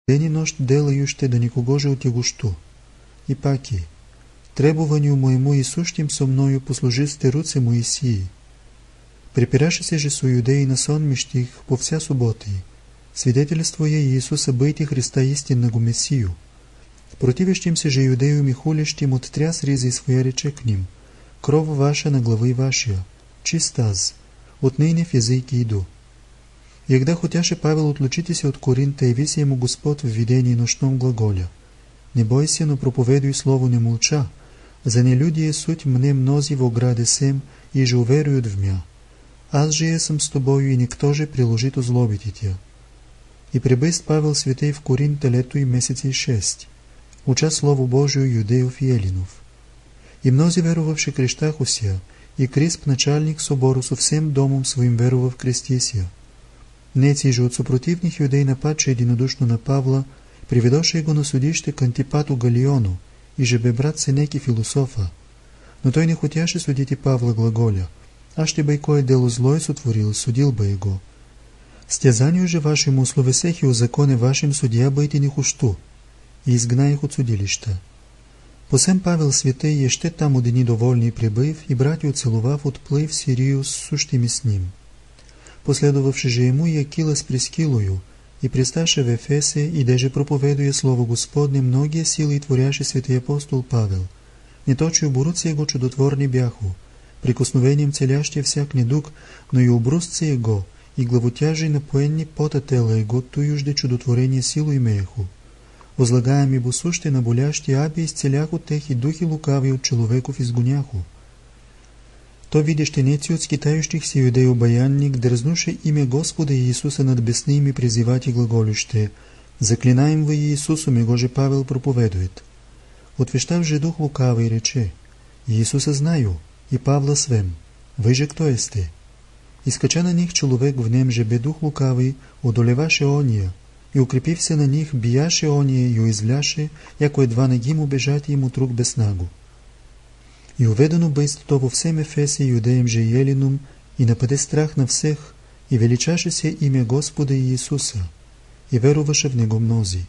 ден и нощ делающе да никого же отягощу. И паки, требуванию моему и сущим со мною послужисте руце Моисии. Препираше се же со юдеи на сон миштих по вся суботи. Свидетельствуя Иисуса бъйти Христа истинного Месию. Противещим се же юдею ми хулещим оттряс ризи своя рече к ним. Кров ваша на глави вашия. Чист аз. Отныне в языки иду. Егда хотяше Павел отлучити се от Коринта, яви се ему Господ в видении нощном глаголя. Не бойся, но проповедуй слово не молча. За нелюдие суть мне мнози в ограде сем и же уверуют в мя. Аз же я съм с тобою и никто же приложит озлобити тя. И пребыст Павел святей в Коринта лето и месеци 6. Уча Слово Божию юдеев и елинов. И мнози верувавши крещах уся, и Крисп, начальник собору, со всем домом своим верував крестисия. Неци же от супротивних юдей нападше единодушно на Павла, приведоше го на судище к Антипату Галиону, и же бе брат Сенеки философа. Но той не хотяше судити Павла глаголя, а ще бе кое дело злое сотворил, судил бе его. Стязанию же вашему словесех и о законе вашим судья бъйте не хушту, и изгнаех от судилища. Посем Павел святей еще там одени доволни прибыв, и братю целував отплыв в Сирию с сущими с ним. Последовавши же ему и Акила с Прескилою, и присташе в Ефесе, и деже проповедуя Слово Господне, многие силы творяше святый апостол Павел. Не точи оборуци его чудотворни бяху, прикосновением целящия всяк недуг, но и обрусци его, и главотяжи напоенни пота тела его, туюжде чудотворение силу имееху. Возлагаеми босуще на болящи аби изцеляху тех и духи лукави от человеков изгоняху. То видяще неци от скитающих си юдей обаянник дързнуше имя Господа Иисуса над бесними призивати глаголюще. Заклинаем во Иисусу, гоже Павел проповедует. Отвещав же дух лукава и рече: Иисуса знаю, и Павла свем. Вы же кто есте? Изкача на них човек в нем же бе дух лукавый, одолеваше ония, и укрепив се на них, бияше ония и уизвляше, яко едва не ги му бежати им от рук безнаго. И уведено бъйст то во всем Ефесе и юдеем же и елинум, и нападе страх на всех, и величаше се имя Господа Иисуса, и веруваше в него мнози.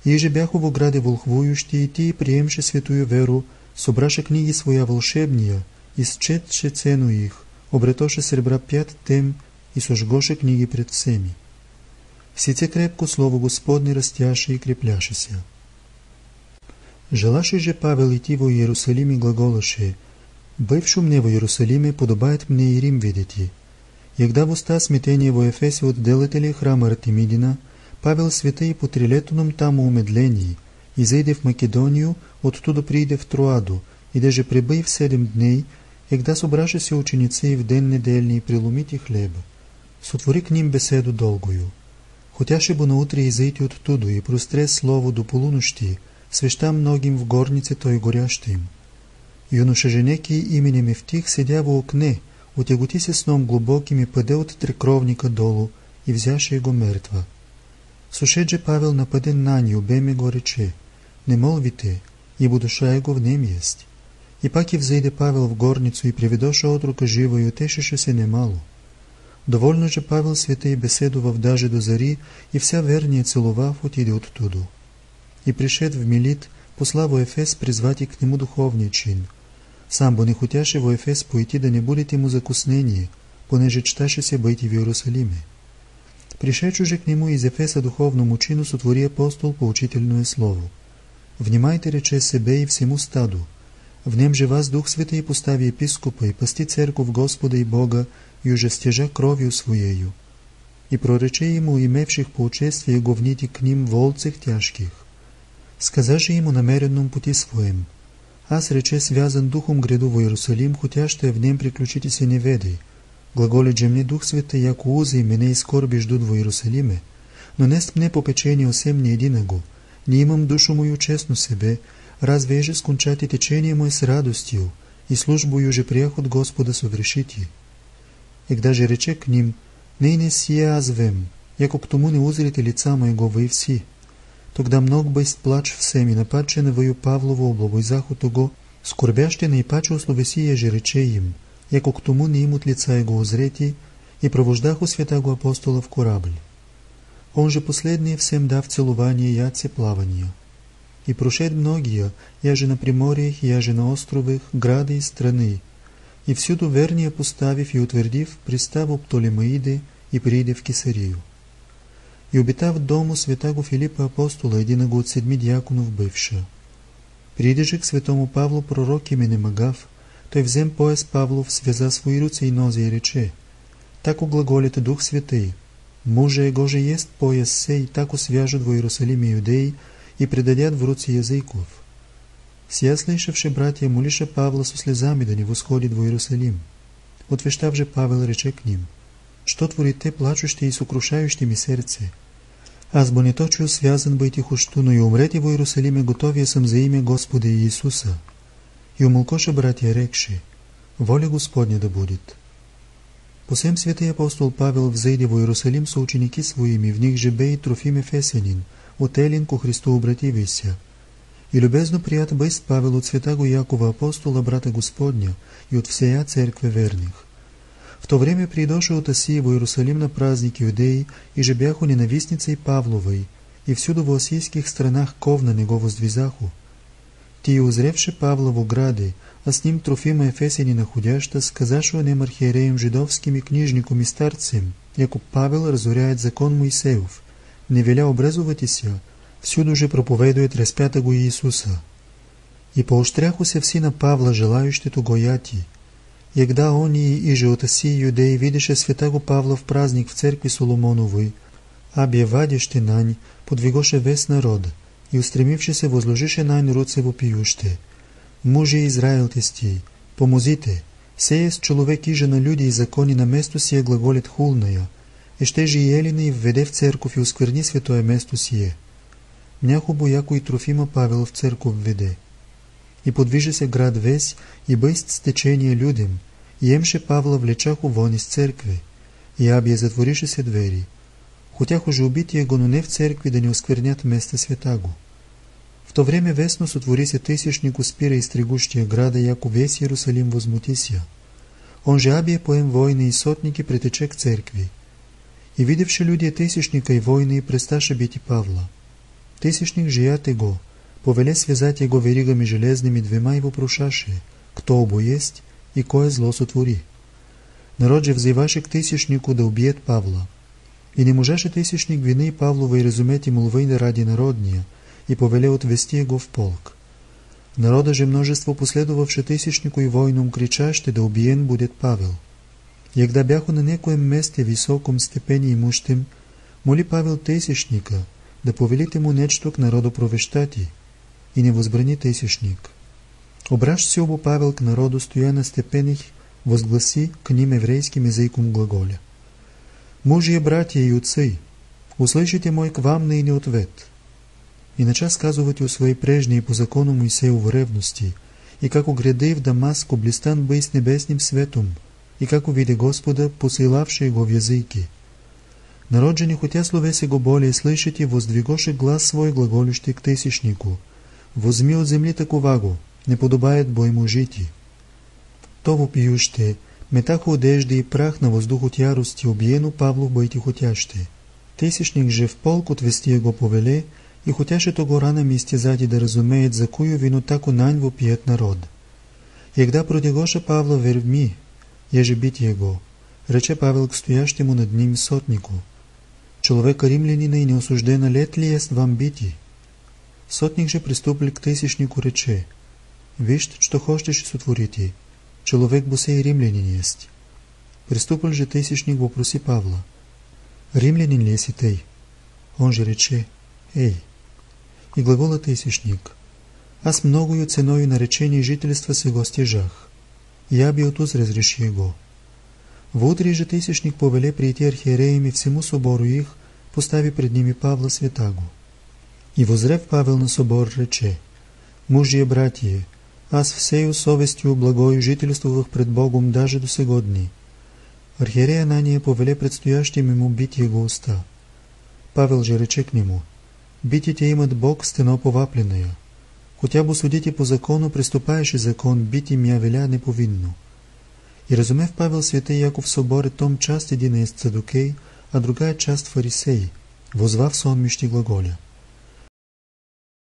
И же бяхо в ограде волхвующи, и ти приемше светую веру, собраше книги своя волшебния, изчетше цену их, обретоше сребра 5 тем и сожгоше книги пред всеми. Сице крепко Слово Господне растяше и крепляше се. Желаше же Павел идти во Иерусалим и глаголаше: «Бывшу мне во Иерусалиме, подобает мне и Рим видети». Егда в уста смятение во Ефесе от делатели храма Артемидина, Павел святей по трилетоном таму умедлении, изейде в Македонию, оттуда прииде в Троаду, и даже пребъй в 7 дней, егда собраше се ученици в ден недельни и преломити хлеба. Сотвори к ним беседу долгою. Хотяше бо наутре изейти оттудо и простре слово до полунощи, свеща многим в горнице той горяще им. Юноша женеки именем Евтих седя во окне, отяготи се сном глубоким и паде от трекровника долу и взяше го мертва. Сошедже Павел нападе на ню, беме го рече: «Не молвите, ибо душа его в нем есть». И пак и взейде Павел в горницу и приведоше отрока живо и утешеше се немало. Довольно же Павел святей беседував даже до зари и вся верния целував отиде оттудо. И пришед в Милит, посла во Ефес призвати к нему духовния чин. Сам бо не хотяше во Ефес пойти да не будете му закуснение, понеже чташе се бъйти в Иерусалиме. Пришедшо же к нему из Ефеса духовному чину сотвори апостол поучительное слово. Внимайте, рече, себе и всему стаду. В нем же вас Дух Святый постави епископа и пасти церковь Господа и Бога, и уже стяжа кровью своею. И прорече ему имевших поучествие говнити к ним волцех тяжких. Сказаше ему намеренном пути своем: аз, рече, связан духом гряду во Иерусалим, хотя ще в нем приключите се не ведей. Глаголит же мне Дух Святый, яко уза и мене и скорби ждут во Иерусалиме, но нест мне попечение осем не единого, не имам душу мою честно себе, разве еже скончати течение мое с радостью, и службою же приях от Господа соврешити. Егда же рече к ним: не сия аз вем, яко к тому не узрите лица моего вы все. Тогда много бъйст плач всем и нападче на вою Павлово облобойзаху того, скорбяще наипаче условесие же рече им, яко к тому не имут лица его озрети, и провождаху святаго апостола в корабль. Он же последний всем дав целование и отце плавания. И прошед многие, яже на приморьях, яже на островах, грады и страны, и всюду верния поставив и утвердив пристав у Птолемаиде и прииде в Кесарию. И обитав дому святаго Филипа апостола, единого от 7 дяконов бивша. Прииде же к святому Павлу пророк именем Агав, той взем пояс Павлов, связа свои руце и нозе и рече: тако глаголите Дух Святый, муже гоже есть пояс сей, тако свяжут во Иерусалиме юдеи и предадят в руци языков. Сия слышавши братья молиша Павла со слезами да не восходит во Иерусалим. Отвещав же Павел рече к ним: что творите плачущи и сокрушающи ми сердце? Аз бо не точно связан бъйте хощу, но и умрети во Иерусалиме готовия съм за име Господа Иисуса. И умолкоша братья рекши: воля Господня да будет. Посем святый апостол Павел взойде во Иерусалим со ученики своими, в них же бе и Трофим Ефесянин, от Елин ко Христу обративися. И любезно прият бе с Павел от святаго Якова апостола, брата Господня, и от всея церкве верних. В то время придошел от Асии во Иерусалим на празник иудеи, и же бяху ненавистница и Павловой, и всюду во асийских странах ковна него воздвизаху. Ти узревши Павла в ограде, а с ним Трофима Ефесяни находяща, сказашу онем архиереем жидовским и книжником и старцем, яко Павел разоряет закон Моисеев, не веля обрезувати ся, всюду же проповедует разпята го Иисуса. И поощряху се все на Павла, желающите го яти. Егда они и же от Асии юдеи видеше святаго Павла в празник в церкви Соломоновой, абе вадяще нань, подвигоше весь народ, и устремивши се возложише нань руце вопиюще: мужи Израил тести, помозите, сее с човек и жена люди и закони на место сие глаголит хулная, и ще же и Елина и введе в церковь и оскверни святое место сие. Мняхо бояко и Трофима Павел в церковь введе. И подвижи се град весь, и бъйст стечение людям, и емше Павла влечаху вон из церкви, и абие затворише се двери. Хотяхо же убити его, но не в церкви, да не осквернят места святаго. В то време весно сотвори се тысячнику спира и стригущия града, яко весь Иерусалим возмутися. Он же абие поем войны и сотники притече к церкви. И видевши люди тысячника и войны, престаше бити Павла. Тысячник жияте го, повеле связать его веригами железными двема и вопрошаше: кто обо есть и кое зло сотвори. Народ же взиваше к тысячнику да убиет Павла. И не можеше тысячник вины Павлова и разумети молвейна ради народния, и повеле отвести его в полк. Народа же множество последовавше тысячнику и войном кричаще да убиен будет Павел. Егда бяху на некоем месте високом степени имущим, моли Павел тысячника да повелите му нечто к народу провещати, и не възбрани тысячник. Обращ се обо Павел к народу, стоя на степених, возгласи к ним еврейским языком глаголя: мужи, братья и отцы, услышите мой к вам ныне ответ. И нача сказывать о своей прежней по закону Моисееву ревности, и как гряды в Дамаск облистан бый с небесным светом, и как увиде Господа, посылавши его в языки. Народ же, не хотя словеси го более слышите, воздвигоше глас свой глаголющий к тысячнику: возьми от земли таковаго, не подобает бо ему жити. То вопиюще, метаха одежди и прах на въздух от ярости, обиено Павлов бъйти хотяще. Тысячник же в полк отвести го повеле, и хотяше того рана ми изтезати да разумеет за кою вино тако нань вопиет народ. Егда протягоше Павла верми, еже бити его, рече Павел к стоящему над ним сотнику: человека римлянина и неосуждена лет ли ест вам бити? Сотник же приступил к тысячнику рече: вижте, что хочешь сотворите, человек бо сей римлянин есть. Приступил же тысячник вопроси Павла: римлянин ли еси тей? Он же рече: ей. И глагола тысячник: аз многою ценою наречение жительства се го стяжах, я би отуз разреши его. В утре же тысячник повеле прийти архиереями всему собору их, постави пред ними Павла святаго. И возрев Павел на собор рече: мужие братие, аз всею совестью благою жительствувах пред Богом даже до сегодни. Архиерея Анания повеле предстоящим ему бить его уста. Павел же рече к нему: битите имат Бог стено повапленная. Хотя бы судите по закону, приступаеше закон, бити мя веля неповинно. И разумев Павел святый, яко в соборе том част един е сцадокей, а другая част фарисей, Возвав сонмищи глаголя.